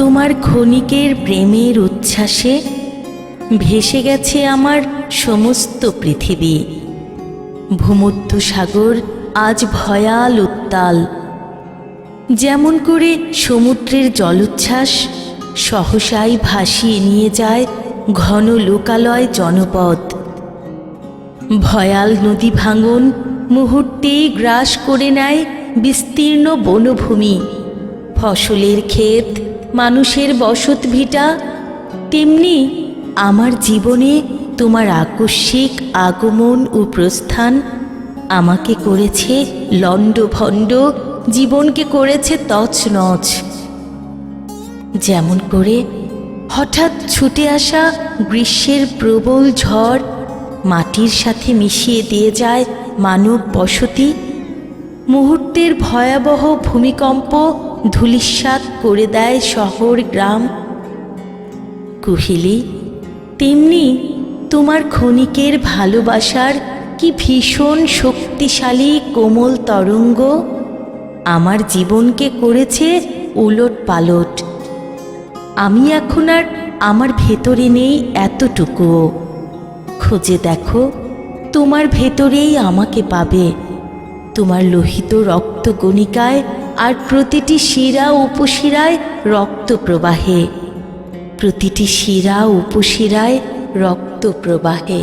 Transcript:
তোমার ক্ষণিকের প্রেমের উচ্ছ্বাসে ভেসে গেছে আমার সমস্ত পৃথিবী। ভূমধ্য সাগর আজ ভয়াল উত্তাল, যেমন করে সমুদ্রের জলোচ্ছ্বাস সহসাই ভাসিয়ে নিয়ে যায় ঘন লোকালয় জনপদ। ভয়াল নদী ভাঙন মুহূর্তেই গ্রাস করে নেয় বিস্তীর্ণ বনভূমি, ফসলের ক্ষেত, মানুষের বসত ভিটা। তেমনি আমার জীবনে তোমার আকস্মিক আগমন ও প্রস্থান আমাকে করেছে লণ্ডভণ্ড, জীবনকে করেছে তছনছ। যেমন করে হঠাৎ ছুটে আসা গ্রীষ্মের প্রবল ঝড় মাটির সাথে মিশিয়ে দিয়ে যায় মানব বসতি, মুহূর্তের ভয়াবহ ভূমিকম্প ধূলিসাৎ করে দেয় শহর গ্রাম। কুহেলি, তেমনি তোমার ক্ষণিকের ভালোবাসার কি ভীষণ শক্তিশালী কোমল তরঙ্গ আমার জীবনকে করেছে উলট পালট। আমি এখন আর আমার ভেতরে নেই এতটুকুও। খুঁজে দেখো, তোমার ভেতরেই আমাকে পাবে, তোমার লোহিত রক্তগণিকায় আর প্রতিটি শিরা উপশিরায় রক্ত প্রবাহে, প্রতিটি শিরা উপশিরায় রক্ত প্রবাহে।